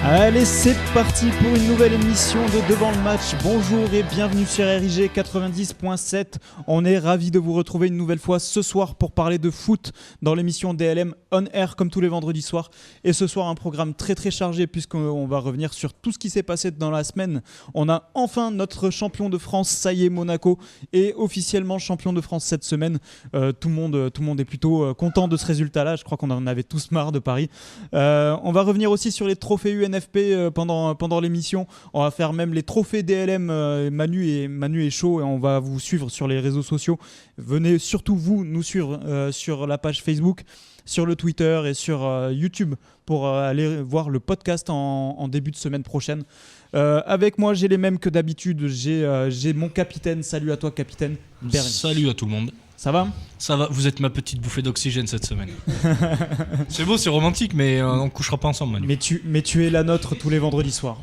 Allez, c'est parti pour une nouvelle émission de Devant le match. Bonjour et bienvenue sur RIG 90.7. On est ravis de vous retrouver une nouvelle fois ce soir pour parler de foot dans l'émission DLM On Air comme tous les vendredis soirs. Et ce soir, un programme très très chargé puisqu'on va revenir sur tout ce qui s'est passé dans la semaine. On a enfin notre champion de France, ça y est, Monaco, est officiellement champion de France cette semaine. Tout le monde est plutôt content de ce résultat-là. Je crois qu'on en avait tous marre de Paris. On va revenir aussi sur les trophées UNFP pendant l'émission. On va faire même les trophées DLM. Manu est chaud et on va vous suivre sur les réseaux sociaux. Venez surtout vous nous suivre sur la page Facebook, sur le Twitter et sur YouTube pour aller voir le podcast en début de semaine prochaine. Avec moi, j'ai les mêmes que d'habitude. J'ai mon capitaine. Salut à toi, capitaine. Bernie. Salut à tout le monde. Ça va ? Ça va, vous êtes ma petite bouffée d'oxygène cette semaine. C'est beau, c'est romantique, mais on couchera pas ensemble, Manu. Mais tu es la nôtre tous les vendredis soirs.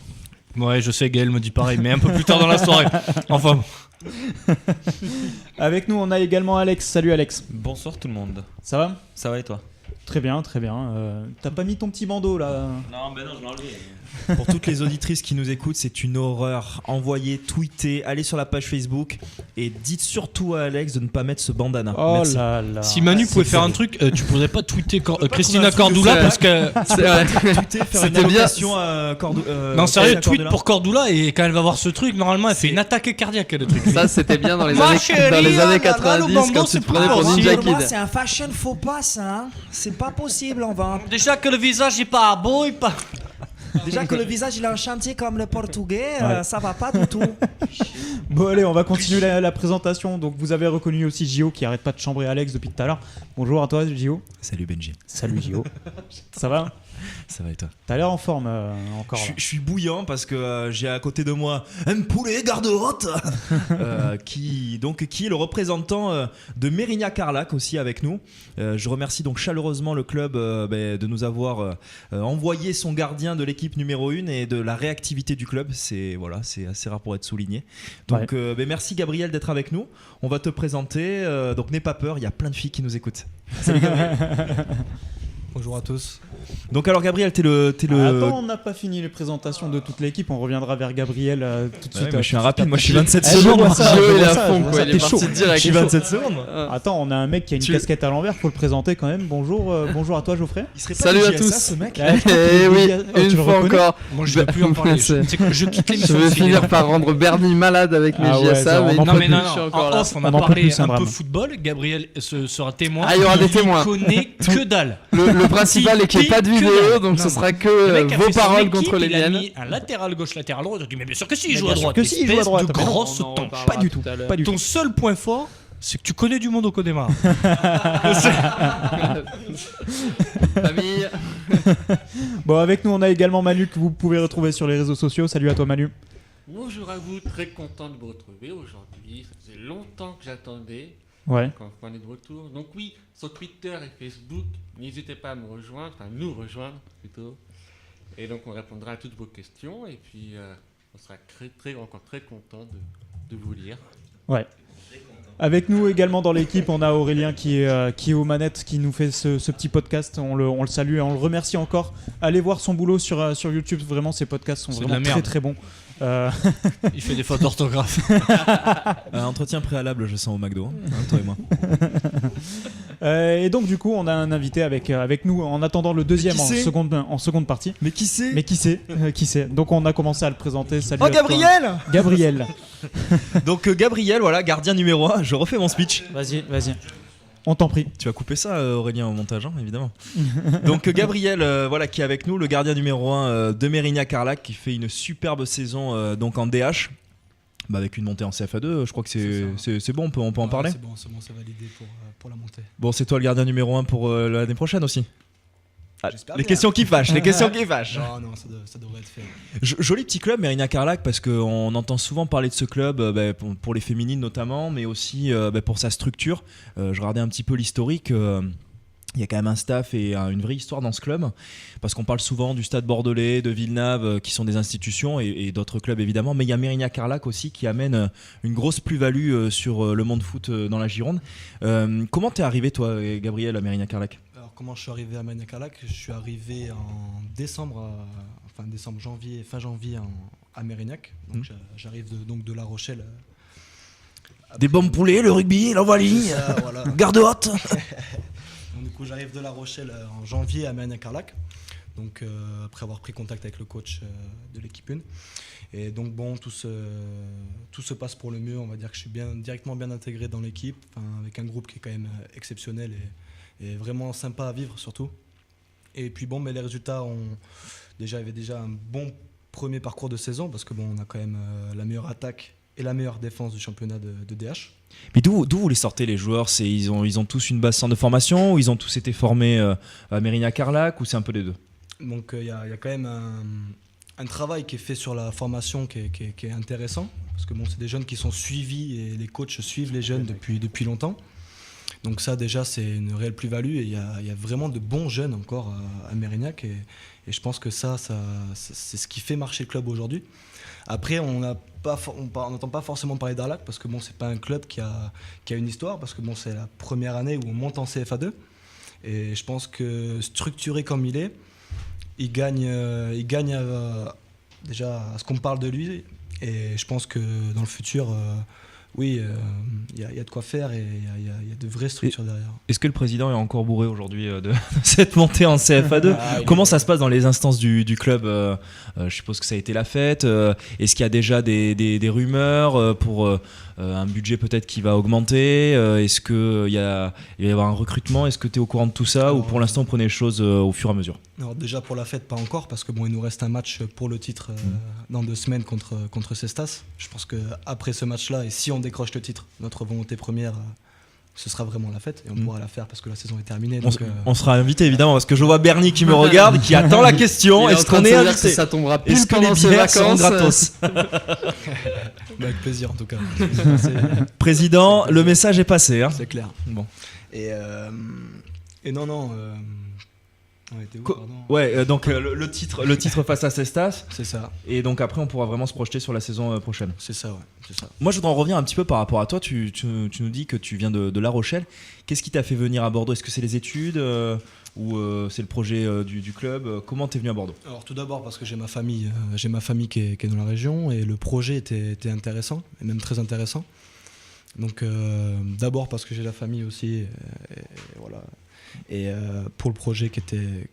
Ouais, je sais, Gaël me dit pareil, mais un peu plus tard dans la soirée. Enfin. Avec nous, on a également Alex. Salut Alex. Bonsoir tout le monde. Ça va ? Ça va et toi ? Très bien, très bien. T'as pas mis ton petit bandeau là ? Non, je l'ai enlevé. Pour toutes les auditrices qui nous écoutent, c'est une horreur. Envoyez, tweetez, allez sur la page Facebook et dites surtout à Alex de ne pas mettre ce bandana. Oh Merci. là là. Si Manu pouvait faire un truc, tu pourrais pas tweeter Christina Cordula parce que. C'était bien. À Non, sérieux, tweet pour Cordula et quand elle va voir ce truc, normalement elle fait une attaque cardiaque le truc. Ça c'était bien dans les années 90 quand tu te prenais pour Ninja Kid. C'est un fashion faux pas ça, hein. C'est pas possible, on va. Déjà que le visage est pas beau, Déjà que le visage il est en chantier comme le portugais, Ouais. ça va pas du tout. Bon allez, on va continuer la présentation. Donc vous avez reconnu aussi Gio qui arrête pas de chambrer Alex depuis tout à l'heure. Bonjour à toi Gio. Salut Benji. Salut Gio. Ça va ? Ça va et toi ? T'as l'air en forme encore. là. Je suis bouillant parce que j'ai à côté de moi un poulet garde-haute qui est le représentant de Mérignac-Carlac aussi avec nous. Je remercie donc chaleureusement le club de nous avoir envoyé son gardien de l'équipe numéro 1 et de la réactivité du club. C'est assez rare pour être souligné. Donc merci Gabriel d'être avec nous. On va te présenter. Donc n'aie pas peur, il y a plein de filles qui nous écoutent. Salut Gabriel. Bonjour à tous. Donc alors Gabriel, t'es le... Attends, on n'a pas fini les présentations de toute l'équipe. On reviendra vers Gabriel tout de suite. moi, je suis un rapide, moi je suis 27 Je secondes. vois ça, Gio, je il est vois à ça, fond, je vois quoi, ça, il est t'es parti chaud. direct. Je suis 27 secondes. Attends, on a un mec qui a une casquette à l'envers, faut le présenter quand même. Bonjour à toi Geoffrey. Il serait pas Salut à DJSA, tous. ce mec. Et oui, tu une le fois reconnais encore. Moi je vais plus en parler. Je quitte Je l'émission. vais finir par rendre Bernie malade avec mes Ah ouais, JSA, ça, mais on en Non peut mais plus, non, je suis non. encore En là. off, on On a en peut parlé plus, c'est un un peu drame. football. Gabriel sera témoin. Ah, il y aura des Il témoins. connaît que dalle. Le principal est qu'il n'y ait pas de vidéo, donc Non, ce sera Le que mec a vos fait son paroles équipe, contre les il a miennes. mis un latéral gauche, latéral droit. Il a dit mais bien sûr que si, il Mais joue à bien sûr droite. que si, il joue à Espèce droite. de Mais non, grosse on en tanche. reparlera Pas du tout. tout à l'heure. Pas du tout. Ton seul point fort, c'est que tu connais du monde au Connemara. Famille. Bon, avec nous, on a également Manu que vous pouvez retrouver sur les réseaux sociaux. Salut à toi Manu. Bonjour à vous, très content de vous retrouver aujourd'hui. Ça faisait longtemps que j'attendais Ouais. quand on est de retour. Donc oui, sur Twitter et Facebook, n'hésitez pas à me rejoindre, enfin nous rejoindre plutôt. Et donc on répondra à toutes vos questions et puis on sera encore très content de vous lire. Ouais. Avec nous également dans l'équipe, on a Aurélien qui est aux manettes, qui nous fait ce petit podcast. On le salue et on le remercie encore. Allez voir son boulot sur YouTube. Vraiment, ses podcasts sont C'est de vraiment la merde. très très bons. Il fait des fautes d'orthographe. Un entretien préalable, je sens au McDo, hein, toi et moi. Et donc du coup, on a un invité avec nous en attendant le deuxième Mais qui c'est en seconde partie. Mais qui c'est? Mais qui c'est Donc on a commencé à le présenter. Salut Oh à toi. Gabriel. Gabriel. Donc Gabriel, voilà, gardien numéro 1, je refais mon speech. Vas-y. On t'en prie. Tu vas couper ça Aurélien au montage, hein, évidemment. Donc Gabriel, voilà, qui est avec nous, le gardien numéro 1 de Mérignac-Carlac, qui fait une superbe saison donc en DH. Avec une montée en CFA2, je crois que c'est bon, on peut en parler. C'est bon, c'est validé pour la montée. Bon, c'est toi le gardien numéro 1 pour l'année prochaine aussi. J'espère Les bien. questions qui fâchent, les questions qui fâchent. Non, ça devrait être fait. Joli petit club, Mérignac-Carlac, parce qu'on entend souvent parler de ce club pour les féminines notamment, mais aussi pour sa structure. Je regardais un petit peu l'historique. Il y a quand même un staff et une vraie histoire dans ce club, parce qu'on parle souvent du Stade Bordelais, de Villeneuve, qui sont des institutions, et d'autres clubs évidemment, mais il y a Mérignac-Carlac aussi qui amène une grosse plus-value sur le monde foot dans la Gironde. Comment t'es arrivé toi, Gabriel, à Mérignac-Carlac ? Alors, comment je suis arrivé à Mérignac-Carlac ? Je suis arrivé en décembre, fin décembre, fin janvier à Mérignac. Donc j'arrive donc de La Rochelle. Des bombes poulets, le rugby, l'envolie, Voilà. garde haute. Donc, du coup, j'arrive de La Rochelle en janvier à Mérignac-Carlac. Donc après avoir pris contact avec le coach de l'équipe 1. Et donc bon, tout se passe pour le mieux. On va dire que je suis directement bien intégré dans l'équipe, avec un groupe qui est quand même exceptionnel et vraiment sympa à vivre surtout. Et puis bon, mais les résultats il y avait déjà un bon premier parcours de saison parce que bon, on a quand même la meilleure attaque et la meilleure défense du championnat de DH. Mais d'où vous les sortez les joueurs? Ils ont tous une base centre de formation ou ils ont tous été formés à Mérignac-Carlac ou c'est un peu des deux? Donc il y a quand même un travail qui est fait sur la formation qui est intéressant parce que bon, c'est des jeunes qui sont suivis et les coachs suivent les jeunes depuis longtemps. Donc ça déjà c'est une réelle plus-value et il y a vraiment de bons jeunes encore à Mérignac et je pense que ça c'est ce qui fait marcher le club aujourd'hui. Après on n'entend pas forcément parler d'Arlac parce que bon, c'est pas un club qui a une histoire parce que bon, c'est la première année où on monte en CFA2 et je pense que structuré comme il est, il gagne déjà à ce qu'on parle de lui et je pense que dans le futur oui, il y a de quoi faire et il y a de vraies structures derrière. Est-ce que le président est encore bourré aujourd'hui de cette montée en CFA2? Comment ça se passe dans les instances du club? Je suppose que ça a été la fête. Est-ce qu'il y a déjà des rumeurs pour un budget peut-être qui va augmenter? Est-ce qu'il il va y avoir un recrutement? Est-ce que tu es au courant de tout ça ou pour l'instant on prenait les choses au fur et à mesure? Alors déjà pour la fête, pas encore parce que bon, il nous reste un match pour le titre dans 2 semaines contre Cestas. Je pense qu'après ce match-là, et si on décroche le titre, notre volonté première, ce sera vraiment la fête et on pourra la faire parce que la saison est terminée. Donc, on sera invité évidemment parce que je vois Bernie qui me regarde, qui attend la question. Est-ce qu'on est invité? Ça tombera pile Est-ce que les pendant ses bières seront vacances? gratos? avec plaisir en tout cas. Président, le message est passé. Hein. C'est clair. Bon. Et non. On était où, pardon Ouais, donc le titre face à Cestas. C'est ça. Et donc après, on pourra vraiment se projeter sur la saison prochaine. C'est ça, ouais. C'est ça. Moi, je voudrais en revenir un petit peu par rapport à toi. Tu nous dis que tu viens de La Rochelle. Qu'est-ce qui t'a fait venir à Bordeaux? Est-ce que c'est les études ou c'est le projet du club? Comment t'es venu à Bordeaux? Alors tout d'abord parce que j'ai ma famille qui est dans la région et le projet était intéressant et même très intéressant. Donc d'abord parce que j'ai la famille aussi, et voilà. Et pour le projet qui était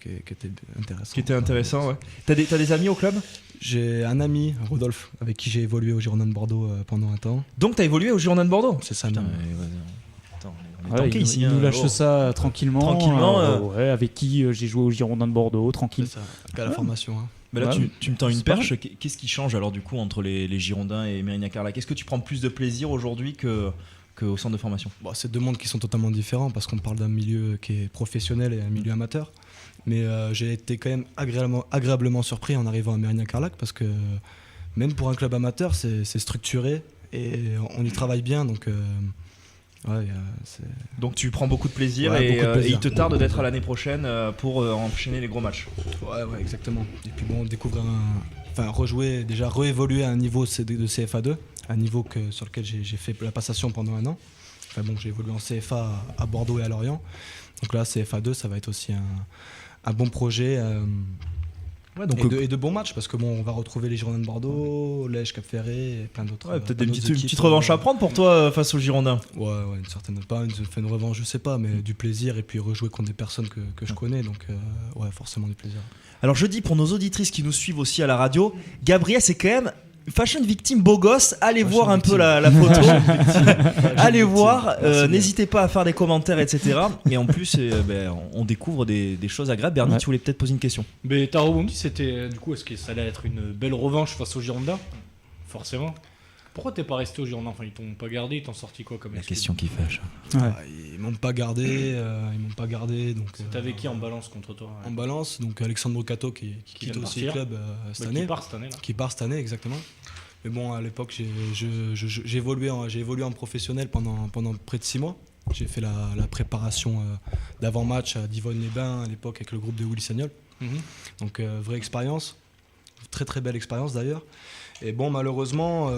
intéressant. Qui était intéressant, ouais. T'as des amis au club? J'ai un ami, Rodolphe, avec qui j'ai évolué au Girondins de Bordeaux pendant un temps. Donc t'as évolué au Girondins de Bordeaux? C'est ça. Putain, même. Attends, on est tanké ici. Il nous lâche Oh. ça tranquillement. Ouais, avec qui j'ai joué au Girondins de Bordeaux, tranquille. C'est ça. Qu'à la formation. Hein. Mais là, Ouais. tu me tends une C'est pas perche. Qu'est-ce qui change alors du coup entre les Girondins et Mérignac-Carlac? Est-ce que tu prends plus de plaisir aujourd'hui qu'au centre de formation? Bon, c'est 2 mondes qui sont totalement différents parce qu'on parle d'un milieu qui est professionnel et un milieu amateur. Mais j'ai été quand même agréablement surpris en arrivant à Mérignac-Carlac parce que même pour un club amateur, c'est structuré et on y travaille bien. Donc, Donc tu prends beaucoup de plaisir, Ouais, et, beaucoup de plaisir. et il te tarde d'être à l'année prochaine pour enchaîner les gros matchs. Ouais, exactement. Et puis bon, découvrir rejouer, déjà réévoluer à un niveau de CFA2, un niveau sur lequel j'ai fait la passation pendant 1 an. Enfin bon, j'ai évolué en CFA à Bordeaux et à Lorient. Donc là, CFA2, ça va être aussi un bon projet. Ouais, donc Et de bons matchs parce que bon, on va retrouver les Girondins de Bordeaux, Lège, Cap-Ferré et plein d'autres. peut-être plein une d'autres petite équipes, revanche à prendre pour toi face aux Girondins. Ouais, une certaine, pas une revanche, je sais pas, mais du plaisir et puis rejouer contre des personnes que je connais, donc ouais, forcément du plaisir. Alors je dis pour nos auditrices qui nous suivent aussi à la radio, Gabriel c'est quand même fashion victime beau gosse. Allez Fashion voir un victime. peu la photo. Allez victime. voir, Merci bien. n'hésitez pas à faire des commentaires, etc. Et en plus, on découvre des choses agréables. Bernie, Ouais. tu voulais peut-être poser une question? Mais t'as rebondi, c'était du coup, est-ce que ça allait être une belle revanche face aux Girondins? Forcément. Pourquoi t'es pas resté aux Girondins? Enfin, ils t'ont pas gardé, ils t'ont sorti quoi comme La excuse? question qui fâche. Ouais. Ils m'ont pas gardé, donc. T'avais qui en balance contre toi? En balance, donc Alexandre Brocato qui quitte vient de aussi le partir. club cette Bah, année. qui part cette année là. Qui part cette année, exactement. Mais bon, à l'époque, j'ai évolué en professionnel pendant près de 6 mois. J'ai fait la préparation d'avant-match à Divonne-les-Bains à l'époque avec le groupe de Willy Sagnol. Donc, vraie expérience. Très très belle expérience d'ailleurs. Et bon, malheureusement,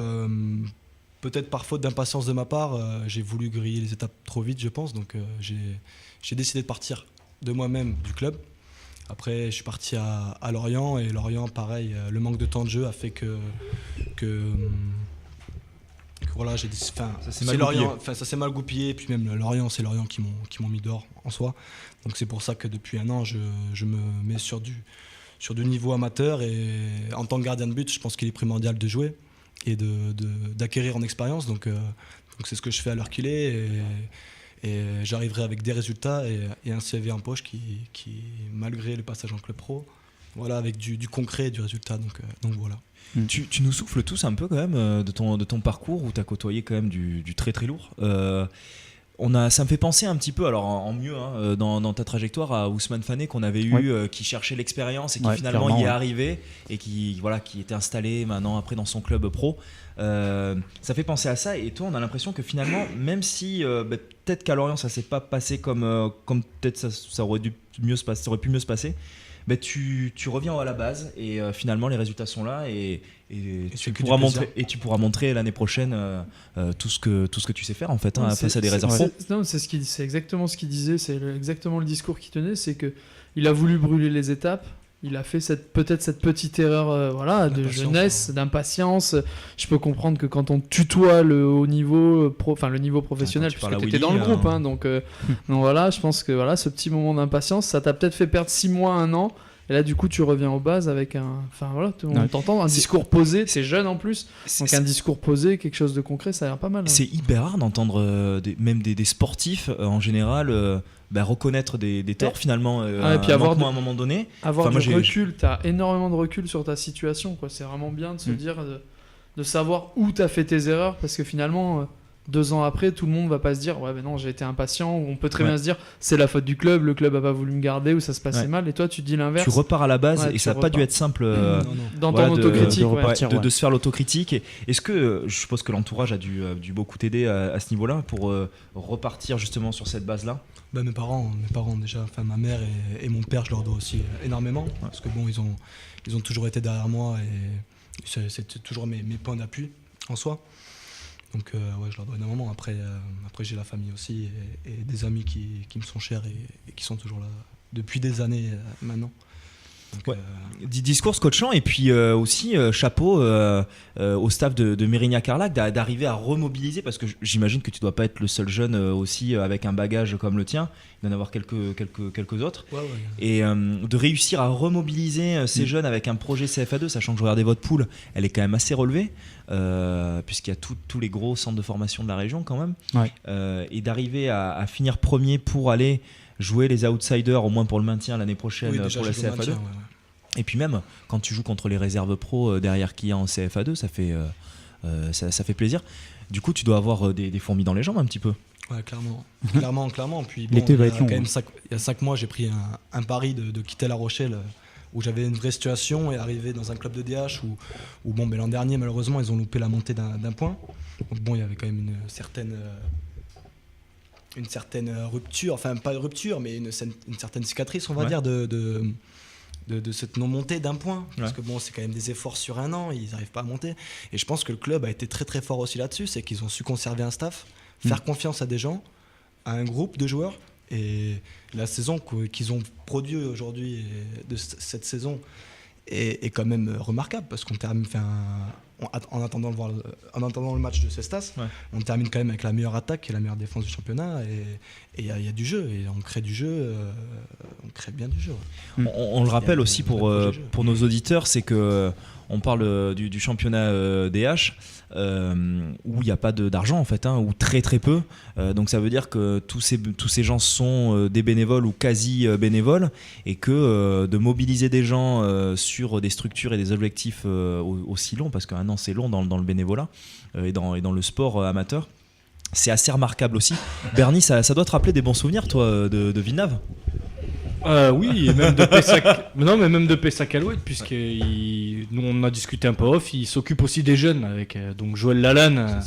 peut-être par faute d'impatience de ma part, j'ai voulu griller les étapes trop vite, je pense. Donc, j'ai décidé de partir de moi-même du club. Après, je suis parti à Lorient, et Lorient, pareil, le manque de temps de jeu a fait que voilà, j'ai dit, ça s'est mal goupillé, et puis même Lorient, c'est Lorient qui m'ont mis dehors en soi. Donc c'est pour ça que depuis un an, je me mets sur du niveau amateur, et en tant que gardien de but, je pense qu'il est primordial de jouer et d'acquérir en expérience. Donc c'est ce que je fais à l'heure qu'il est, et j'arriverai avec des résultats et un CV en poche qui malgré le passage en club pro, voilà, avec du concret et du résultat. Donc voilà. Tu nous souffles tous un peu quand même de ton parcours, où tu as côtoyé quand même du très très lourd. Ça me fait penser un petit peu, alors en mieux, dans ta trajectoire, à Ousmane Fané qu'on avait eu, qui cherchait l'expérience et qui finalement y est arrivé, et qui était installé maintenant après dans son club pro. Ça fait penser à ça, et toi on a l'impression que finalement, même si peut-être qu'à Lorient ça s'est pas passé comme peut-être ça aurait pu mieux se passer, tu reviens à la base, et finalement les résultats sont là, et tu pourras montrer l'année prochaine tout ce que tu sais faire en fait, face à des réserves pro. C'est exactement ce qu'il disait, c'est exactement le discours qu'il tenait, c'est que il a voulu brûler les étapes. Il a fait peut-être cette petite erreur de jeunesse, d'impatience. Je peux comprendre que quand on tutoie le haut niveau, le niveau professionnel, puisque tu étais dans le groupe, donc voilà, je pense que ce petit moment d'impatience, ça t'a peut-être fait perdre 6 mois, 1 an. Et là, du coup, tu reviens aux bases avec on t'entend, un discours posé, c'est jeune en plus, donc un discours posé, quelque chose de concret, ça a l'air pas mal. C'est hyper rare d'entendre même des sportifs en général reconnaître des torts finalement, et puis à un moment donné. Avoir du recul, t'as énormément de recul sur ta situation, quoi. C'est vraiment bien de se dire, de savoir où t'as fait tes erreurs, parce que finalement... 2 ans après, tout le monde va pas se dire non, j'ai été impatient, ou on peut très bien se dire c'est la faute du club, le club a pas voulu me garder, ou ça se passait mal, et toi tu dis l'inverse. Tu repars à la base, et ça n'a pas dû être simple dans ton autocritique, de se faire l'autocritique. Est-ce que, je suppose que l'entourage a dû beaucoup t'aider à ce niveau-là pour repartir justement sur cette base-là? Mes parents déjà, ma mère et mon père, je leur dois aussi énormément, parce que ils ont toujours été derrière moi, et c'était toujours mes points d'appui en soi. Donc je leur dois énormément. Après j'ai la famille aussi, et des amis qui me sont chers, et qui sont toujours là depuis des années maintenant. Donc, discours scotchant, et puis aussi chapeau au staff de Mérignac-Carlac d'arriver à remobiliser, parce que j'imagine que tu dois pas être le seul jeune aussi avec un bagage comme le tien, il doit y en avoir quelques autres, et de réussir à remobiliser ces jeunes avec un projet CFA2, sachant que je regardais votre poule, elle est quand même assez relevée, puisqu'il y a tous les gros centres de formation de la région quand même, et d'arriver à finir premier pour aller jouer les outsiders au moins pour le maintien l'année prochaine, pour la CFA2. Et puis même quand tu joues contre les réserves pro derrière qu'il y a en CFA2, ça fait plaisir. Du coup tu dois avoir des fourmis dans les jambes un petit peu. Ouais, clairement. Puis l'été va être long. Il y a 5 mois, j'ai pris un pari de quitter La Rochelle, où j'avais une vraie situation, et arrivé dans un club de DH où l'an dernier malheureusement ils ont loupé la montée d'un point. Donc il y avait quand même une certaine rupture, enfin pas de rupture, mais une certaine cicatrice, on va dire, de cette non-montée d'un point. Parce que c'est quand même des efforts sur 1 an, ils n'arrivent pas à monter. Et je pense que le club a été très très fort aussi là-dessus, c'est qu'ils ont su conserver un staff, faire confiance à des gens, à un groupe de joueurs. Et la saison qu'ils ont produit aujourd'hui, de cette saison, est quand même remarquable, parce qu'on termine... En attendant le match de Cestas, on termine quand même avec la meilleure attaque et la meilleure défense du championnat, et il y a du jeu, et on crée du jeu, on crée bien du jeu. On le rappelle aussi pour nos auditeurs, c'est que on parle du championnat DH, où il n'y a pas d'argent en fait, ou très très peu, donc ça veut dire que tous ces gens sont des bénévoles ou quasi bénévoles, et que de mobiliser des gens sur des structures et des objectifs aussi longs, parce qu'un an c'est long dans le bénévolat et dans le sport amateur, c'est assez remarquable aussi. Bernie, ça doit te rappeler des bons souvenirs toi de Villeneuve? Oui, et même de Pessac. Non, mais même de Pessac-Alouette, puisque nous on a discuté un peu off. Il s'occupe aussi des jeunes avec donc Joël Lalanne,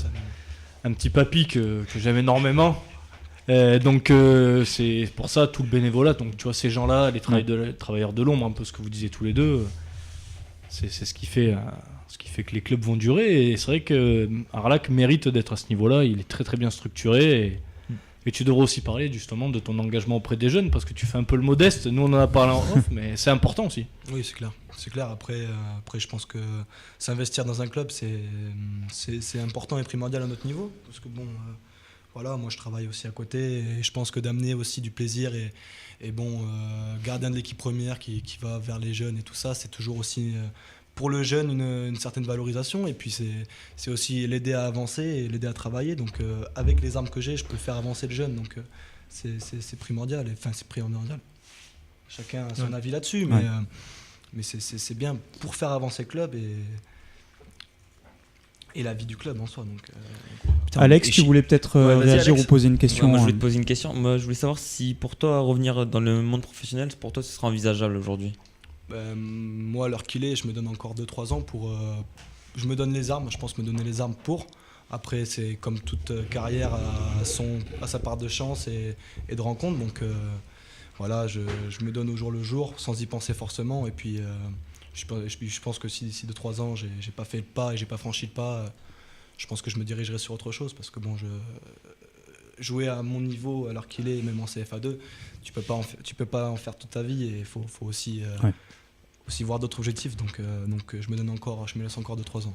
un petit papy que j'aime énormément. Donc c'est pour ça tout le bénévolat. Donc tu vois ces gens-là, les travailleurs de l'ombre, un peu ce que vous disiez tous les deux, c'est ce qui fait que les clubs vont durer. Et c'est vrai que Arlac mérite d'être à ce niveau-là. Il est très très bien structuré. Et Et tu devrais aussi parler justement de ton engagement auprès des jeunes, parce que tu fais un peu le modeste. Nous, on en a parlé en off, mais c'est important aussi. Oui, c'est clair. C'est clair. Après, je pense que s'investir dans un club, c'est important et primordial à notre niveau. Parce que bon, voilà, moi je travaille aussi à côté et je pense que d'amener aussi du plaisir et bon, gardien de l'équipe première qui va vers les jeunes et tout ça, c'est toujours aussi pour le jeune une certaine valorisation. Et puis c'est aussi l'aider à avancer et l'aider à travailler. Donc avec les armes que j'ai, je peux faire avancer le jeune. Donc c'est primordial. Enfin, c'est primordial. Chacun a son avis là-dessus, mais c'est bien pour faire avancer le club et la vie du club en soi. Donc, Alex, tu voulais peut-être réagir Alex. ou poser une question? Moi, je voulais te poser une question. Moi, je voulais savoir si pour toi, revenir dans le monde professionnel, pour toi, ce sera envisageable aujourd'hui. Moi, à l'heure qu'il est, je me donne encore 2-3 ans pour. Je me donne les armes, je pense me donner les armes pour. Après, c'est comme toute carrière à sa part de chance et de rencontre. Donc voilà, je me donne au jour le jour sans y penser forcément. Et puis je pense que si d'ici 2-3 ans, j'ai pas fait le pas et j'ai pas franchi le pas, je pense que je me dirigerai sur autre chose. Parce que bon, jouer à mon niveau à l'heure qu'il est, même en CFA2, tu peux pas en faire toute ta vie et il faut aussi voir d'autres objectifs. Donc je me laisse encore 2-3 ans.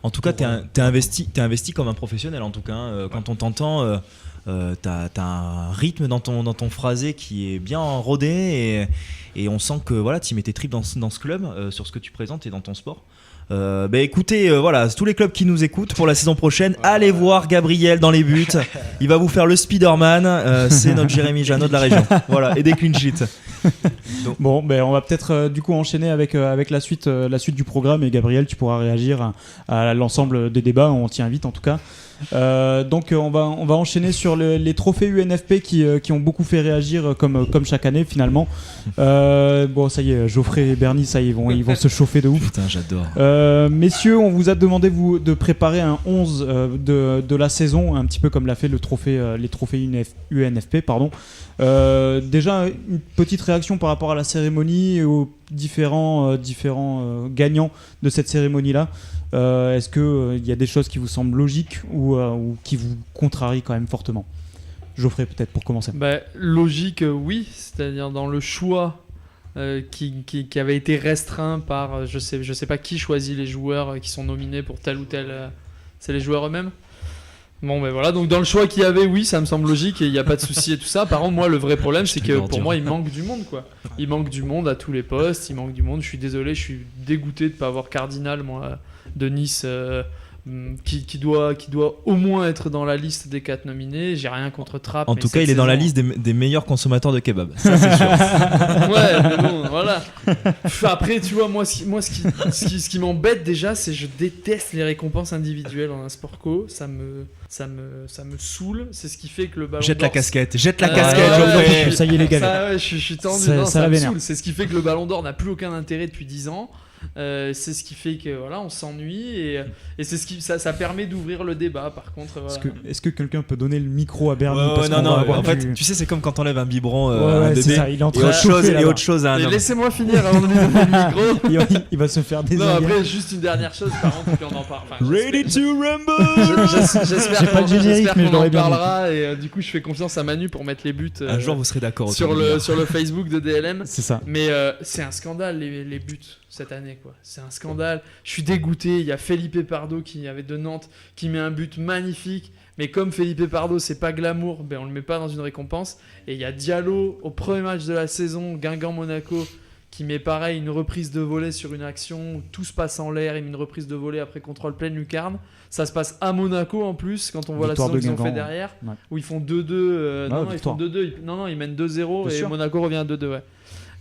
En tout cas, t'es investi comme un professionnel. En tout cas, quand on t'entend, t'as un rythme dans ton phrasé qui est bien rodé et on sent que voilà, tu mets tes tripes dans ce club, sur ce que tu présentes et dans ton sport. Écoutez, voilà, tous les clubs qui nous écoutent pour la saison prochaine, allez voir Gabriel dans les buts. Il va vous faire le Spider-Man. C'est notre Jérémy Janot de la région. Voilà, et des clean sheets. Donc. Bon, on va peut-être du coup enchaîner avec la suite du programme, et Gabriel, tu pourras réagir à l'ensemble des débats. On t'y invite en tout cas. Donc on va enchaîner sur les trophées UNFP qui ont beaucoup fait réagir comme chaque année finalement. Bon, ça y est, Geoffrey et Bernie, ça y est, ils vont se chauffer de ouf. Putain, j'adore. Messieurs, on vous a demandé de préparer un 11 de la saison, un petit peu comme l'a fait les trophées UNFP, pardon. Déjà une petite réaction par rapport à la cérémonie et aux différents gagnants de cette cérémonie-là. Est-ce qu'il y a des choses qui vous semblent logiques ou qui vous contrarient quand même fortement? Geoffrey, peut-être pour commencer. Logique, oui, c'est-à-dire dans le choix qui avait été restreint par je sais pas qui choisit les joueurs qui sont nominés pour tel ou tel. C'est les joueurs eux-mêmes. Bon, voilà, donc dans le choix qu'il y avait, oui, ça me semble logique et il n'y a pas de souci et tout ça. Par contre, moi, le vrai problème, c'est que pour moi, il manque du monde, quoi. Il manque du monde à tous les postes, il manque du monde. Je suis désolé, je suis dégoûté de ne pas avoir Cardinal, moi, de Nice, qui doit au moins être dans la liste des 4 nominés. J'ai rien contre Trapp. En tout cas, il est dans la liste des meilleurs consommateurs de kebab. Ça, c'est sûr. Ouais, mais bon, voilà. Après, tu vois, moi, ce qui m'embête déjà, c'est que je déteste les récompenses individuelles en un sport co. Ça me saoule. C'est ce qui fait que le ballon Jette d'or... la casquette, Geoffrey. Ça y est, les gars. Je suis tendu. Ça me vénère. saoule. C'est ce qui fait que le ballon d'or n'a plus aucun intérêt depuis 10 ans. C'est ce qui fait que voilà, on s'ennuie et c'est ce qui ça permet d'ouvrir le débat. Par contre, voilà. Est-ce que quelqu'un peut donner le micro à Bernie? En fait, tu sais, c'est comme quand on lève un biberon à un bébé c'est ça, il est en train et autre chose à un homme. Laissez-moi finir avant de lui donner le micro. Il va se faire des. Non, après, juste une dernière chose, par contre, puis on en parle. Enfin, Ready to rumble. J'espère pas le générique, mais je qu'on l'aurais en bien parlera et du coup, je fais confiance à Manu pour mettre les buts. Un jour, vous serez d'accord sur le Facebook de DLM. C'est ça. Mais c'est un scandale les buts cette année, quoi. C'est un scandale. Je suis dégoûté. Il y a Felipe Pardo qui avait de Nantes qui met un but magnifique. Mais comme Felipe Pardo, c'est pas glamour, on le met pas dans une récompense. Et il y a Diallo au premier match de la saison, Guingamp-Monaco, qui met pareil une reprise de volée sur une action où tout se passe en l'air. Il met une reprise de volée après contrôle pleine lucarne. Ça se passe à Monaco en plus, quand on voit Victoire la saison de qu'ils ont fait Guingamp, derrière, ouais. où ils font 2-2. Ils font 2-2. Ils mènent 2-0 et sûr. Monaco revient à 2-2. Ouais.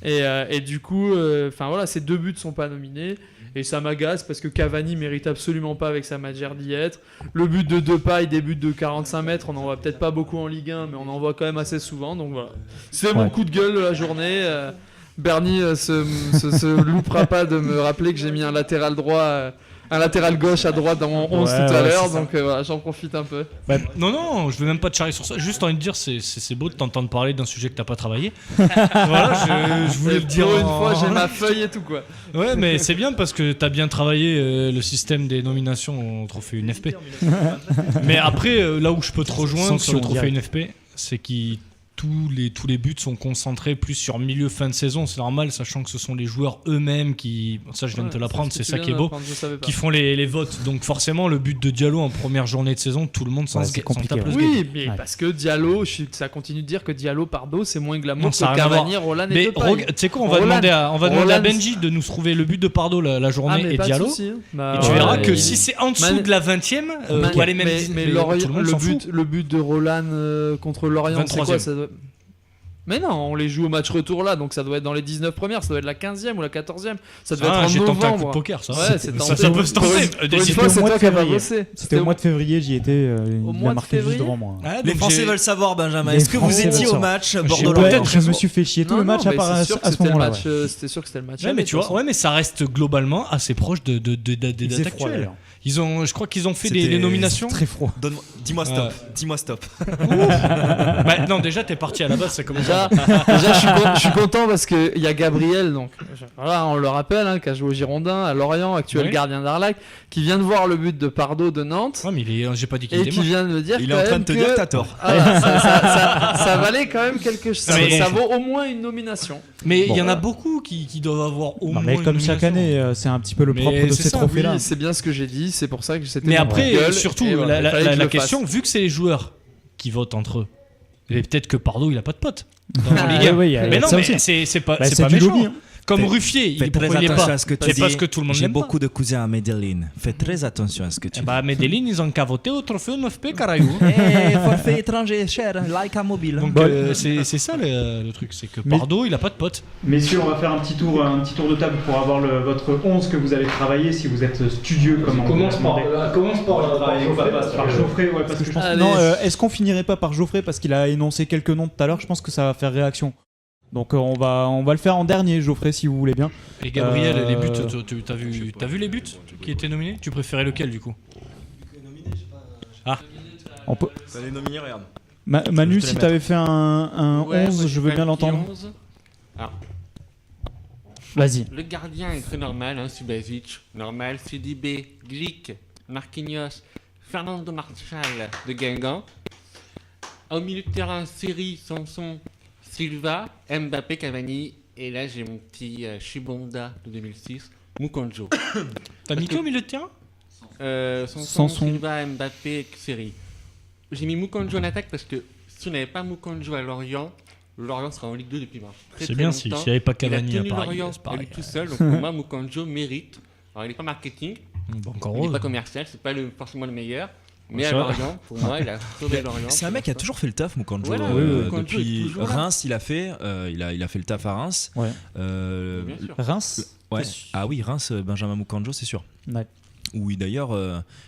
Et du coup, voilà, ces 2 buts sont pas nominés. Et ça m'agace parce que Cavani mérite absolument pas avec sa manière d'y être. Le but de Depay, des buts de 45 mètres, on en voit peut-être pas beaucoup en Ligue 1, mais on en voit quand même assez souvent. Donc voilà, c'est mon coup de gueule de la journée. Bernie se loupera pas de me rappeler que j'ai mis un latéral droit, un latéral gauche à droite dans mon 11 tout à l'heure. Donc voilà, j'en profite un peu. Non, je veux même pas te charrier sur ça. Juste envie de dire, c'est beau de t'entendre parler d'un sujet que t'as pas travaillé. Voilà, je voulais le dire. Pour une fois, j'ai ma feuille et tout, quoi. Ouais, mais c'est bien parce que t'as bien travaillé le système des nominations au trophée UNFP. Mais après, là où je peux te rejoindre sur le trophée UNFP, c'est que tous les buts sont concentrés plus sur milieu fin de saison. C'est normal, sachant que ce sont les joueurs eux-mêmes qui, ça je viens de te l'apprendre, c'est ça qui est beau, qui font les votes. Donc forcément, le but de Diallo en première journée de saison, tout le monde s'en tape le Oui, mais parce que Diallo, ça continue de dire que Diallo, Pardo, c'est moins glamour ça que Cavani, Roland et Depay. Mais tu sais quoi, on va demander à Benji de nous trouver le but de Pardo la journée et Diallo. Et tu verras que si c'est en dessous de la 20e, ou les mêmes. Mais le but de Roland contre Lorient, c'est quoi ça doit... Mais non, on les joue au match retour là, donc ça doit être dans les 19 premières, ça doit être la 15e ou la 14e. Ça doit être en j'ai novembre. tenté un coup de poker, ça. Ouais, ça peut se tenter. Une fois, c'est toi qui as pas bossé. C'était au mois de février, j'y étais. Il a marqué juste devant moi. Les Français veulent savoir, Benjamin. Est-ce que vous étiez au match Bordeaux-Lorient? Je me suis fait chier tout le match à part à ce moment-là. C'était sûr que c'était le match. Mais tu vois, mais ça reste globalement assez proche des dates actuelles. Je crois qu'ils ont fait les nominations. Très froid. Dis-moi stop. Dis-moi stop. Non, déjà t'es parti à la base, ça commence. Déjà, je suis content parce que il y a Gabriel, donc voilà, on le rappelle, qui a joué au Girondins, à Lorient, actuel gardien d'Arlac, qui vient de voir le but de Pardo de Nantes. Ouais, mais j'ai pas dit qu'il était mort. Et qui vient de me dire. Il est en train de te dire que t'as tort. Ça valait quand même quelque chose. Ça vaut au moins une nomination. Mais il y en a beaucoup qui doivent avoir au moins. Mais comme chaque année, c'est un petit peu le propre de ces trophées-là. C'est bien ce que j'ai dit. C'est pour ça que c'était. Mais après, surtout, la question, vu que c'est les joueurs qui votent entre eux, et peut-être que Pardo, il a pas de potes dans la Ligue 1. Mais non, mais c'est pas méchant. Comme Ruffier, il est pas. C'est parce que tout le monde J'ai l'aime pas. beaucoup de cousins à Medellin. Fais très attention à ce que tu dis. Bah, Medellin, ils ont qu'à voter au trophée 9P Carayou. Forfait étranger cher, like à mobile. Donc c'est ça le truc, c'est que Pardo, il a pas de potes. Messieurs, on va faire un petit tour de table pour avoir votre 11 que vous allez travailler si vous êtes studieux comme on commence par Geoffrey, parce que je pense. Non, est-ce qu'on finirait pas par Geoffrey parce qu'il a énoncé quelques noms tout à l'heure. Je pense que ça va faire réaction. Donc on va le faire en dernier, Geoffrey, si vous voulez bien. Et Gabriel, les buts, t'as vu les buts qui étaient nominés? Tu préférais lequel du coup? On peut. T'as les nominés, regarde. Manu, si t'avais fait un 11, je veux bien l'entendre. Vas-y. Le gardien est très normal, Subasic, normal. Sidibé, Glick, Marquinhos, Fernando Marchal de Guingamp. Au milieu de terrain, Seri, Sanson, Silva, Mbappé, Cavani, et là j'ai mon petit Chibonda de 2006, Mukonjo. T'as mis qui au milieu de terrain? Sanson, Silva, Mbappé, Seri. J'ai mis Mukonjo en attaque parce que si on n'avait pas Mukonjo à Lorient sera en Ligue 2 depuis mars. C'est bien s'il n'y avait pas Cavani à Paris. Lorient à lui tout seul, donc pour moi Mukonjo mérite. Alors il n'est pas marketing, il n'est pas commercial, c'est pas forcément le meilleur. Mais à Lorient, pour moi, il a sauvé Lorient. C'est un mec qui a toujours fait le taf, Mukonjo. Voilà, depuis Reims, il a fait le taf à Reims. Ouais. Bien sûr. Reims. Ouais. Ah oui, Reims, Benjamin Mukonjo, c'est sûr. Ouais. Oui, d'ailleurs,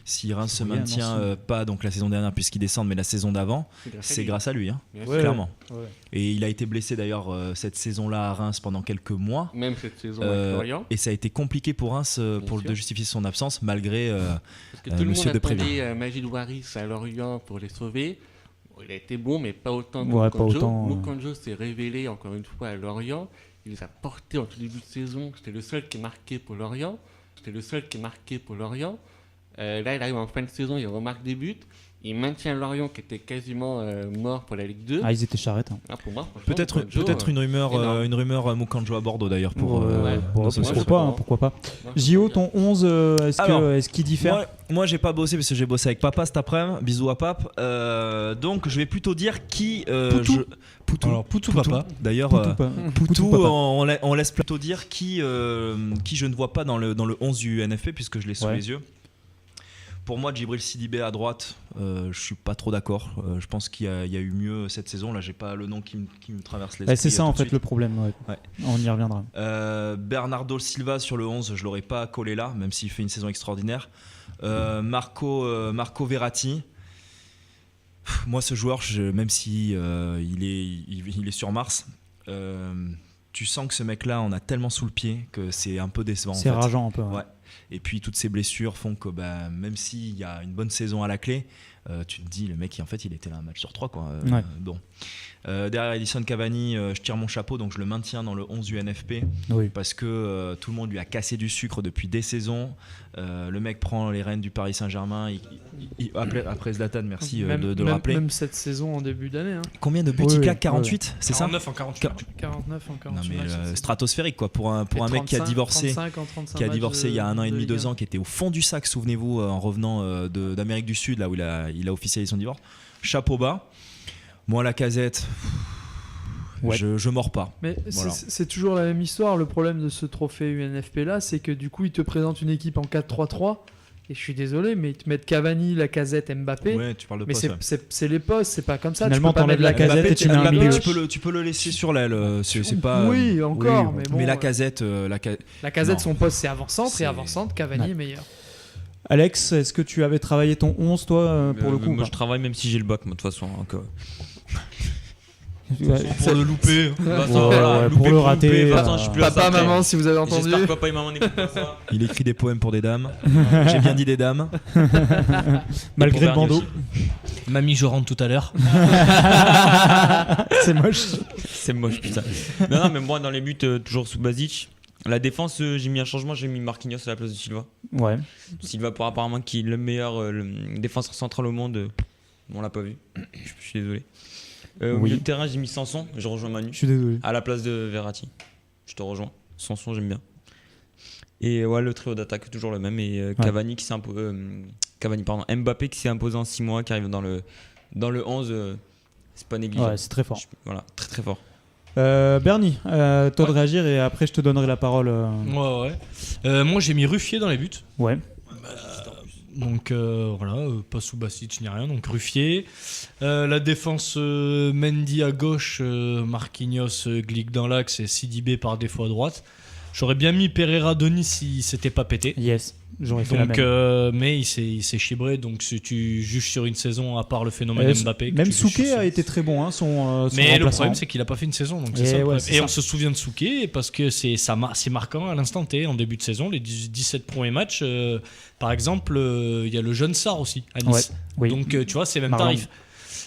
si Reims se maintient pas donc la saison dernière puisqu'ils descendent, mais la saison d'avant, c'est grâce à lui, clairement. Ouais. Et il a été blessé d'ailleurs cette saison-là à Reims pendant quelques mois. Même cette saison avec Lorient. Et ça a été compliqué pour Reims de justifier son absence malgré parce que tout le Monsieur monde Depréville. attendait Magid Waris à Lorient pour les sauver. Bon, il a été bon, mais pas autant que Mukonjo. Mukonjo s'est révélé encore une fois à Lorient. Il les a portés en tout début de saison. C'était le seul qui est marqué pour Lorient. Là, il arrive en fin de saison, il remarque des buts. Il maintient Lorient qui était quasiment mort pour la Ligue 2. Ah, ils étaient charrettes. Pour moi, peut-être une rumeur Mukonjo à Bordeaux d'ailleurs pour. Pourquoi pas. J.O, ton 11, est-ce qu'il diffère? Moi, j'ai pas bossé parce que j'ai bossé avec Papa cet après-midi. Bisous à Pape. Donc, je vais plutôt dire qui. Poutou. Alors, Poutou Papa. D'ailleurs, Poutou, on laisse plutôt dire qui je ne vois pas dans le 11 du NFP puisque je l'ai sous les yeux. Pour moi, Djibril Sidibé à droite, je suis pas trop d'accord. Je pense qu'il y a eu mieux cette saison. Là, j'ai pas le nom qui me traverse l'esprit. C'est ça en fait le problème. Ouais. On y reviendra. Bernardo Silva sur le 11, je l'aurais pas collé là, même s'il fait une saison extraordinaire. Marco Verratti. Moi, ce joueur, même si il est sur Mars, tu sens que ce mec-là, on a tellement sous le pied que c'est un peu décevant. C'est rageant un peu. Ouais. Et puis toutes ces blessures font que même s'il y a une bonne saison à la clé, tu te dis le mec en fait il était là un match sur 3 quoi. Bon. Derrière Edinson Cavani, je tire mon chapeau, donc je le maintiens dans le 11 du NFP parce que tout le monde lui a cassé du sucre depuis des saisons. Le mec prend les rênes du Paris Saint-Germain. Après Zlatan, merci de le rappeler. Même cette saison en début d'année. Hein. Combien de buts il claque 48, c'est ça 49 en 48. 49 en 48. Non mais stratosphérique quoi pour un mec qui a divorcé, il y a 1 an et demi, 2 ans, qui était au fond du sac, souvenez-vous, en revenant d'Amérique du Sud, là où il a officialisé son divorce. Chapeau bas. Moi, Lacazette, je mords pas. Mais c'est toujours la même histoire. Le problème de ce trophée UNFP là, c'est que du coup, ils te présentent une équipe en 4-3-3. Et je suis désolé, mais ils te mettent Cavani, Lacazette, Mbappé. Ouais, tu parles de mais poste. c'est les postes, c'est pas comme ça. Finalement, t'enlèves Lacazette et tu mets un milieu. Tu peux le laisser sur l'aile. C'est pas. Oui, encore. Mais bon. Mais Lacazette, Lacazette, son poste, c'est avant-centre. Et avant-centre, Cavani est meilleur. Alex, est-ce que tu avais travaillé ton 11 toi pour le coup? Moi, je travaille même si j'ai le bac, moi, de toute façon. Pour le louper. Pour le rater. Papa, maman, si vous avez entendu. J'espère que papa et maman n'écoutent pas ça. Il écrit des poèmes pour des dames. J'ai bien dit des dames. Malgré le bandeau. Mamie, je rentre tout à l'heure. C'est moche. C'est moche, putain. Non, mais moi, dans les buts, toujours sous Basic. La défense, j'ai mis un changement, j'ai mis Marquinhos à la place de Silva. Ouais. Silva, pour apparemment, qui est le meilleur défenseur central au monde. On l'a pas vu. Je suis désolé. Au milieu de terrain, j'ai mis Sanson. Je rejoins Manu. Je suis désolé. À la place de Verratti. Je te rejoins. Sanson, j'aime bien. Et ouais, le trio d'attaque, toujours le même. Et Cavani, qui s'est Mbappé qui s'est imposé en 6 mois, qui arrive dans le 11. C'est pas négligeable. Ouais, c'est très fort. Voilà, très très fort. Bernie, toi de réagir et après je te donnerai la parole. Moi j'ai mis Ruffier dans les buts. Ouais. Donc voilà, pas sous Basic ni rien, donc Ruffier. La défense, Mendy à gauche, Marquinhos, Glick dans l'axe et Sidibé par défaut à droite. J'aurais bien mis Pereira Denis s'il s'était pas pété. Yes, j'aurais fait la même. Mais il s'est chibré, donc si tu juges sur une saison, à part le phénomène Mbappé. Même Souquet a été très bon, son mais le remplaçant. problème, c'est qu'il a pas fait une saison. Donc c'est ça, et on se souvient de Souquet parce que c'est marquant à l'instant T, en début de saison, les 17 premiers matchs. Par exemple, il y a le jeune Sarr aussi à Nice. Ouais, oui. Donc tu vois, c'est même tarif.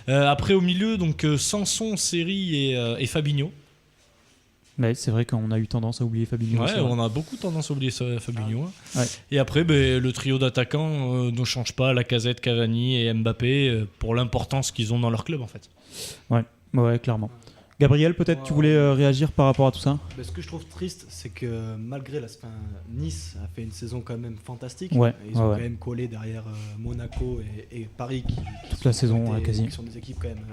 Après au milieu, donc Sanson, Seri et Fabinho. Ouais, c'est vrai qu'on a eu tendance à oublier Fabinho. Ouais, on a beaucoup tendance à oublier Fabinho. Ouais. Et après, le trio d'attaquants ne change pas, Lacazette, Cavani et Mbappé, pour l'importance qu'ils ont dans leur club en fait. Ouais, clairement. Gabriel, peut-être tu voulais réagir par rapport à tout ça? Ce que je trouve triste, c'est que malgré Nice a fait une saison quand même fantastique. Ouais, ils ont quand même collé derrière Monaco et Paris toute la saison, quasi. Qui sont des équipes quand même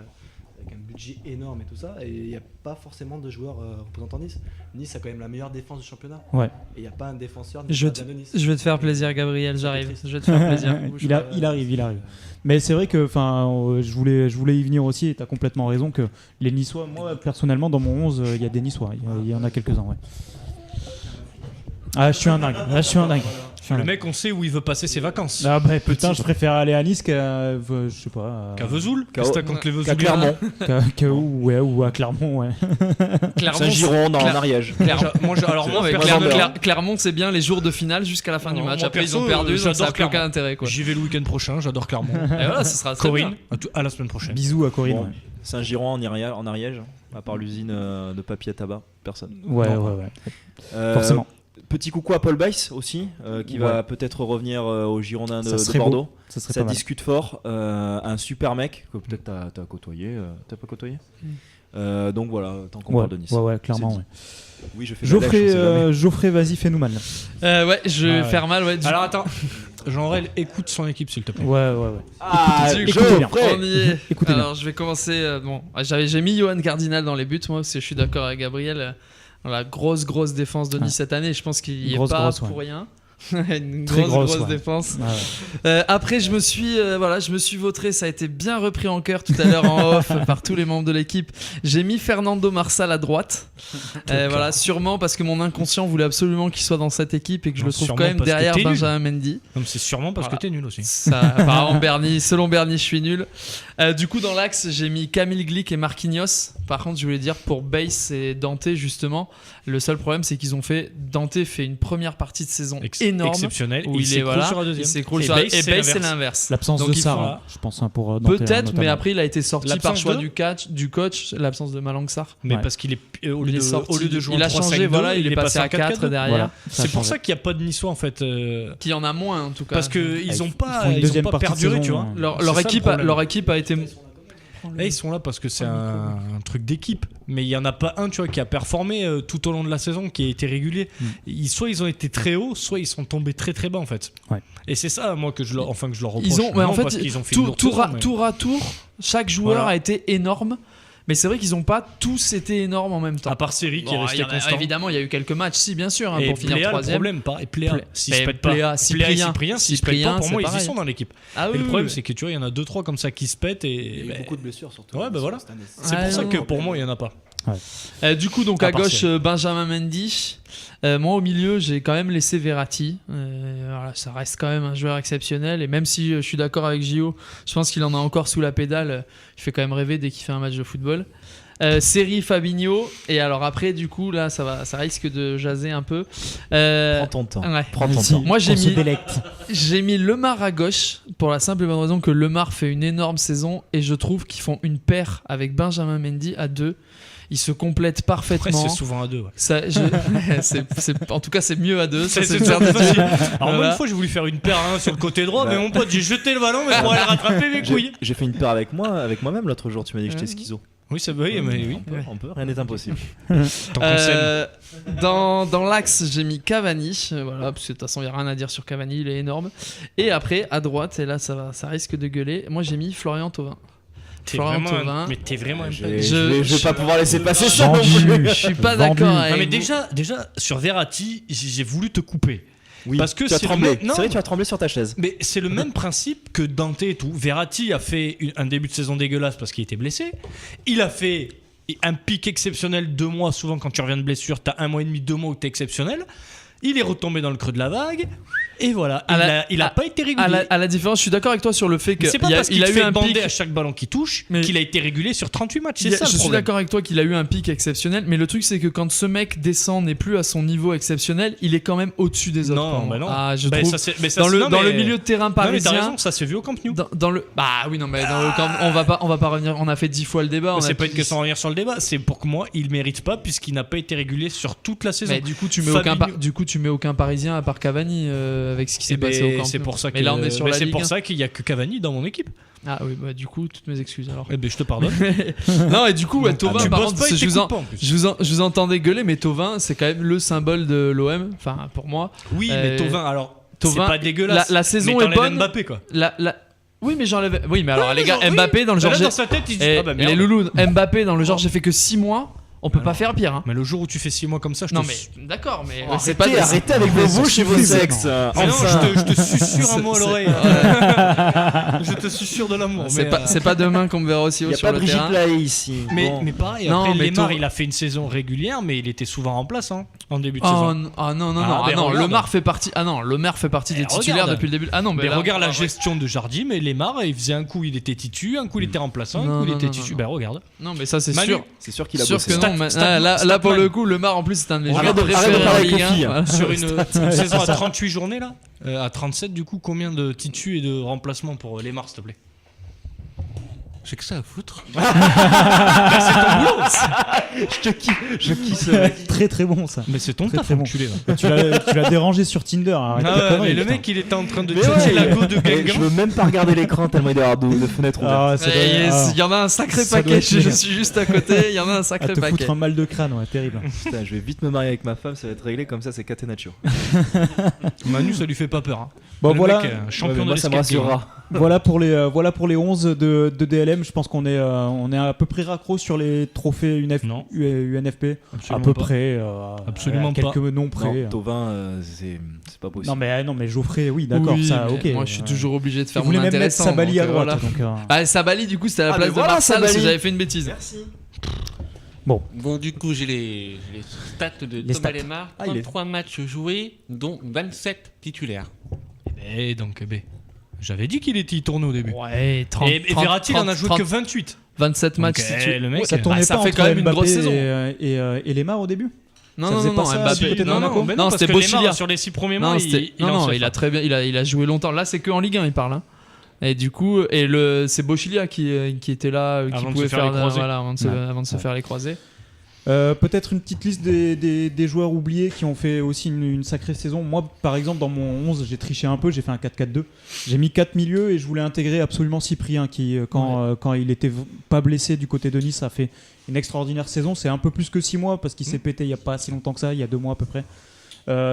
avec un budget énorme et tout ça, et il n'y a pas forcément de joueurs représentant Nice. Nice a quand même la meilleure défense du championnat. Ouais. Et il n'y a pas un défenseur de Nice. Je vais te faire plaisir, Gabriel, j'arrive. Je vais te faire plaisir. il arrive. Mais c'est vrai que je voulais y venir aussi, et tu as complètement raison que les Niçois, moi personnellement dans mon 11, il y a des Niçois, il y en a quelques-uns. Ouais. Je suis un dingue. Le mec, on sait où il veut passer ses vacances. Ah bah putain, je préfère aller à Nice qu'à je sais pas. Qu'à Vesoul. Qu'est-ce que t'as contre les Vesoul? Qu'à Clermont. Ou à Clermont, ouais. Saint-Gironde en Ariège. Clermont, c'est bien les jours de finale jusqu'à la fin du match. Après, ils ont perdu, donc ça n'a plus aucun intérêt. J'y vais le week-end prochain, j'adore Clermont. Et voilà, ce sera très bien. À la semaine prochaine. Bisous à Corinne. Bon. Saint-Giron en Ariège, à part l'usine de papier à tabac, personne. Ouais. Forcément. Petit coucou à Paul Baïs aussi, qui va peut-être revenir aux Girondins de Bordeaux. Ça discute fort. Un super mec que peut-être t'as côtoyé. T'as pas côtoyé donc voilà, tant qu'on parle de Nice. Ouais, clairement. Ouais. Oui, je fais Geoffrey, vas-y, fais-nous mal. Je vais faire mal. Ouais, alors attends, Jean-Aurel, écoute son équipe s'il te plaît. Ouais. Écoutez bien. Écoutez bien. Alors je vais commencer. J'ai mis Johan Cardinal dans les buts, moi, parce que je suis d'accord avec Gabriel. La grosse défense de Nice cette année, je pense qu'il n'y est pas pour rien. Une grosse défense. Après, je me suis vautré, ça a été bien repris en cœur tout à l'heure en off par tous les membres de l'équipe. J'ai mis Fernando Marsal à droite. Sûrement parce que mon inconscient voulait absolument qu'il soit dans cette équipe et que je le trouve quand même derrière Benjamin Mendy. C'est sûrement parce que t'es nul aussi. Apparemment, selon Bernie, je suis nul. Du coup, dans l'axe, j'ai mis Camille Glick et Marquinhos. Par contre, je voulais dire pour Bass et Dante, justement, le seul problème, c'est qu'ils ont Dante fait une première partie de saison énorme. énorme. Exceptionnel. Où il s'écroule sur la deuxième. Il s'écroule Et sur Bale, et Bale, c'est l'inverse. L'absence Donc, de ils Sarr, font- hein, je pense, pour Nanterre, Peut-être, mais notamment. après il a été sorti par L'absence choix de du coach, l'absence de Malang Sarr. Mais Ouais. parce qu'il est au Il lieu est sorti, au lieu de jouer il en a 3-5-2, changé, voilà, il est passé à 4 4-4-2. derrière. Voilà. C'est pour ça qu'il n'y a pas de Niçois en fait. Qu'il y en a moins en tout cas. Parce qu'ils n'ont Ils pas, font une ils ont deuxième pas partie de perduré, saison, tu vois. hein. Leur C'est ça, le problème. leur équipe a été. Là, ils sont là parce que c'est un truc d'équipe. Mais il n'y en a pas un, tu vois, qui a performé tout au long de la saison, qui a été régulier. Soit ils ont été très hauts, soit ils sont tombés très très bas en fait. Ouais. Et c'est ça, moi, que je leur reproche. Ils ont, mais en Non, fait, parce qu'ils ont fait une lourde saison, mais- tour à tour, chaque joueur Voilà. a été énorme. Mais c'est vrai qu'ils n'ont pas tous été énormes en même temps. À part Seri qui est Bon, resté il y en a- constant. évidemment, il y a eu quelques matchs, si bien sûr, hein, Et pour finir Pléa, le troisième. problème, pareil. Pléa, s'il se Mais pète pas. Pléa, Pléa et Cyprien, Cyprien, s'ils se pètent Cyprien, pas, pour moi, c'est ils y pareil. sont dans l'équipe. Ah Et oui, le problème, oui. c'est que tu vois, il y en a 2-3 comme ça qui se pètent. Il y a Et eu bah, beaucoup de blessures surtout. ouais, bah voilà. cette année. c'est Ah, pour ça non, que non. pour moi, il y en a pas. Du coup, donc À à part gauche, Seri. Benjamin Mendy. Moi, au milieu, j'ai quand même laissé Verratti. Voilà, ça reste quand même un joueur exceptionnel. Et même si je suis d'accord avec Gio, je pense qu'il en a encore sous la pédale. Il fait quand même rêver dès qu'il fait un match de football. Seri, Fabinho. Et alors après, du coup, là, ça risque de jaser un peu. Prends ton temps. Ouais. Prends ton Ici, temps. Moi, on se délecte. J'ai mis Lemar à gauche pour la simple et bonne raison que Lemar fait une énorme saison et je trouve qu'ils font une paire avec Benjamin Mendy à deux. Ils se complètent Après, parfaitement. c'est souvent à 2. Ouais. En tout cas, c'est mieux à deux. ça, C'est une ça, certitude. facile. Alors, moi, Voilà. une fois, j'ai voulu faire une paire à 1 sur le côté droit, mais mon pote, j'ai jeté le ballon, mais pour aller rattraper mes couilles. J'ai fait une paire avec moi-même l'autre jour. Tu m'as dit que j'étais schizo. Oui, ça va, mais oui. On peut, rien n'est impossible. Tant qu'on s'aime. Dans l'axe, j'ai mis Cavani. Voilà, parce que de toute façon, il n'y a rien à dire sur Cavani, il est énorme. Et après, à droite, et là, ça risque de gueuler. Moi, j'ai mis Florian Thauvin. T'es Florian vraiment Thauvin. mais t'es vraiment un Je peu- vais pas pouvoir laisser passer ça non Vendu. plus. Je suis pas Vendu. d'accord Non, avec mais vous. déjà sur Verratti, j'ai voulu te couper. Oui, Parce que tu as c'est le tremblé. même- non. C'est vrai que tu as tremblé sur ta chaise. Mais c'est le même principe que Dante et tout. Verratti a fait un début de saison dégueulasse parce qu'il était blessé. Il a fait un pic exceptionnel 2 mois. Souvent, quand tu reviens de blessure, t'as 1 mois et demi, 2 mois où t'es exceptionnel. Il est retombé dans le creux de la vague. Et voilà. Il a pas été régulier. À la différence, je suis d'accord avec toi sur le fait Mais c'est pas qu'il parce qu'il a te eu fait un bander pic. à chaque ballon qu'il touche Mais- qu'il a été régulé sur 38 matchs. C'est ça Je le suis problème. d'accord avec toi qu'il a eu un pic exceptionnel, mais le truc c'est que quand ce mec descend n'est plus à son niveau exceptionnel, il est quand même au-dessus des autres. Non, pour moi. bah non. Ah, je Bah, trouve. ça, c'est- mais ça, Dans c'est- le, non, dans le mais- milieu de terrain Non, mais t'as parisien. raison, ça s'est vu au Camp Nou. Dans le. Bah oui, non, mais dans le camp, on va pas revenir. On a fait 10 fois le débat. C'est pas une question de revenir sur le débat, c'est pour que moi, il mérite pas puisqu'il n'a pas été régulé sur toute la saison. Mais du coup, tu mets aucun Parisien à part Cavani avec ce qui s'est Eh ben, passé au camp. c'est pour ça que Mais là, on est sur la c'est Ligue pour 1. ça qu'il y a que Cavani dans mon équipe. Ah oui, bah du coup, toutes mes excuses alors. Eh ben, je te pardonne. Non, et du coup, Thauvin, tu par bosses contre, pas et je vous, t'écoutes pas, en plus. je vous entendais gueuler, mais Thauvin, c'est quand même le symbole de l'OM. Enfin, pour moi. Oui, mais Thauvin, alors, c'est Thauvin, pas dégueulasse. la saison mais est bonne. Mbappé, quoi. Oui, mais j'enlève. Oui, mais alors, Ouais, les gars, genre, oui. Mbappé dans le Mais genre. là, dans sa tête, il dit ah bah merde. Les loulous, Mbappé dans le genre, j'ai fait que 6 mois. On peut pas faire pire. Hein. Mais le jour où tu fais 6 mois comme ça, je Non, te. mais d'accord, mais Oh, c'est pas. arrêtez avec vos bouches et vos sexes. Mais non, Enfin. je te susurre un mot à C'est- l'oreille. Je te susurre de l'amour. C'est pas demain qu'on me verra aussi Il haut n'y a sur pas le Brigitte terrain. Lahaye ici. Mais, Bon. mais pareil, Non, après mais Lemar, Thauvin- il a fait une saison régulière, mais il était souvent en place en début de Oh, saison. non, Ah, non, ben, non, regarde. Lemar fait partie. Ah non, Lemar fait partie des titulaires regarde. depuis le début. Ah non, Mais là, regarde la gestion de Jardim et Lemar, il faisait un coup il était titu, un coup il était remplaçant, Non, un coup il non, était non, titu. non. Ben regarde. Non, mais ça c'est Manu. sûr. C'est sûr qu'il a Sûr bossé. que non. mais- là, pour Statman. le coup, Lemar en plus c'est un de mes Arrête joueurs de préférés parler en avec Ligue les 1. filles. Voilà. Sur une saison à 38 journées là, à 37 du coup, combien de titus et de remplacements pour Lemar s'il te plaît? J'ai que ça à foutre. Je kiffe ce mec. Très très bon ça. Mais c'est ton Très, taf, très bon. enculé là. Tu l'as dérangé sur Tinder. Arrête Ah tes ouais, conneries, mais le putain. mec il était en train de Mais checker ouais, la go de et je Guingamp. veux même pas regarder l'écran tellement il doit y avoir de fenêtres ouvertes. Ah, ça doit- ah, Il y en a un sacré Ça doit paquet. être Je génial. suis juste à côté. Il y en a un à sacré te paquet. foutre un mal de crâne, ouais, terrible. Putain, je vais vite me marier avec ma femme, ça va être réglé comme ça, c'est catenaccio. Manu ça lui fait pas peur. Hein. Bon Le voilà, mec, champion Ouais, mais de moi ça me l'escape game. rassurera. voilà pour les 11 de DLM. Je pense qu'on est à peu près raccro sur les trophées Non. UNFP. À Absolument peu pas. près. Absolument à quelques noms près. Non, Thauvin, c'est pas possible. Non mais Geoffrey, oui d'accord, Oui, ça, mais ok. moi je suis toujours obligé de faire Vous mon voulez même mettre intéressant. Sabali à donc, droite. voilà. Donc, Ah, Sabali, du coup, c'était à la Ah, place mais de voilà, Marsal parce que Sabali. j'avais fait une bêtise. Merci. Bon, du coup, j'ai les stats de Les Thomas stats. Lemar. Ah, il est- 33 matchs joués, dont 27 titulaires. Et donc, j'avais dit qu'il était tourné au début. Ouais, 30. Et Verratti il en a joué que 28. 27 matchs. Donc, si tu- le mec, ça tournait ça pas fait entre quand même une Mbappé grosse saison. et Lemar au début. Non, Ça non, faisait non, pas non, ça Mbappé. du côté de Non, Monaco. non, c'était Bocchlia. Sur les 6 premiers mois, Non, il il a très bien, il a joué longtemps. Là, c'est que en Ligue 1, il parle. Hein. Et du coup, c'est Bocchlia qui était là, qui pouvait faire avant de se faire les croisés. Peut-être une petite liste des joueurs oubliés qui ont fait aussi une sacrée saison. Moi, par exemple, dans mon 11, j'ai triché un peu, j'ai fait un 4-4-2. J'ai mis 4 milieux et je voulais intégrer absolument Cyprien qui, quand il était pas blessé du côté de Nice, a fait une extraordinaire saison. C'est un peu plus que 6 mois parce qu'il s'est pété il n'y a pas si longtemps que ça, il y a 2 mois à peu près.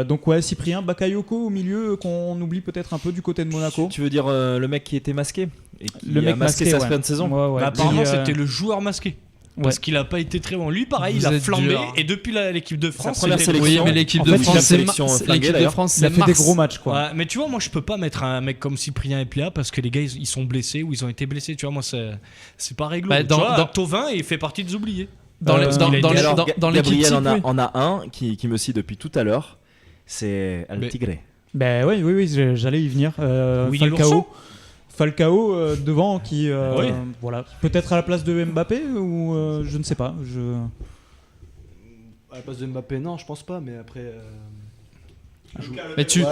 Donc ouais, Cyprien, Bakayoko au milieu qu'on oublie peut-être un peu du côté de Monaco. Tu veux dire le mec qui était masqué et qui Le mec a masqué sa fin de saison. Ouais. Apparemment, Qui, c'était le joueur masqué. Parce qu'il a pas été très bon. Lui, pareil, il a flambé. Et depuis l'équipe de France, première c'était sélection. Oui, mais l'équipe En de fait, France, il a fait des gros matchs quoi. Ouais, mais tu vois, moi, je peux pas mettre un mec comme Cyprien Eplia parce que les gars, ils sont blessés ou ils ont été blessés. Tu vois, moi, c'est pas réglo. Bah, dans Thauvin, il fait partie des oubliés. Dans l'équipe Gabriel type, en a un qui me cite depuis tout à l'heure. C'est El Tigre. Ben oui, j'allais y venir. Falcao devant qui voilà, peut-être à la place de Mbappé ou je ne sais pas. À la place de Mbappé, non, je pense pas, mais après. Mais tu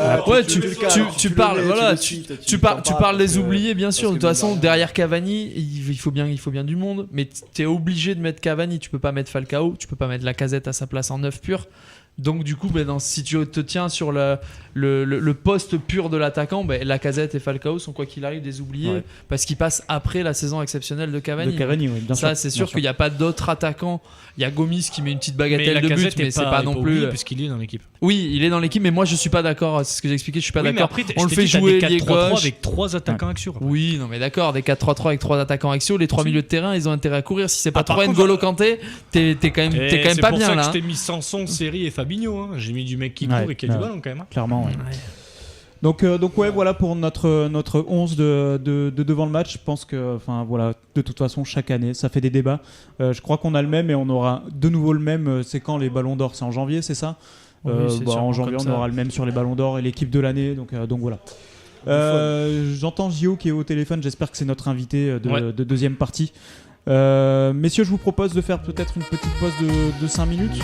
parles des oubliés, bien sûr. De toute façon, derrière Cavani, il faut bien du monde. Mais t'es obligé de mettre Cavani. Tu peux pas mettre Falcao. Tu peux pas mettre Lacazette à sa place en 9 pur. Donc du coup, si tu te tiens sur le poste pur de l'attaquant, Lacazette et Falcao sont quoi qu'il arrive des oubliés parce qu'ils passent après la saison exceptionnelle de Cavani. Oui, bien sûr. Ça, c'est sûr qu'il n'y a pas d'autres attaquants. Il y a Gomis qui met une petite bagatelle de but, mais c'est pas non plus. Puisqu'il est dans l'équipe. Oui, il est dans l'équipe, mais moi je suis pas d'accord. C'est ce que j'ai expliqué. Je suis pas d'accord. Après, on le fait jouer des 4-3-3 gauche avec 3 attaquants axiaux. Oui, non mais d'accord, des 4-3-3 avec 3 attaquants axiaux, les 3 milieux de terrain, ils ont intérêt à courir. Si c'est pas 3 N'Golo Kanté, t'es quand même pas bien là. C'est pour ça que je t'ai mis Sanson, Seri et Fabinho. J'ai mis du mec qui court et qui a du ballon quand même. Clairement, ouais. Donc voilà pour notre 11 de devant le match. Je pense que de toute façon chaque année ça fait des débats. Je crois qu'on a le même et on aura de nouveau le même. C'est quand les ballons d'or, c'est en janvier, c'est ça? En janvier on aura le même sur les ballons d'or et l'équipe de l'année. Donc voilà. J'entends Gio qui est au téléphone. J'espère que c'est notre invité de deuxième partie. Messieurs, je vous propose de faire peut-être une petite pause de 5 minutes.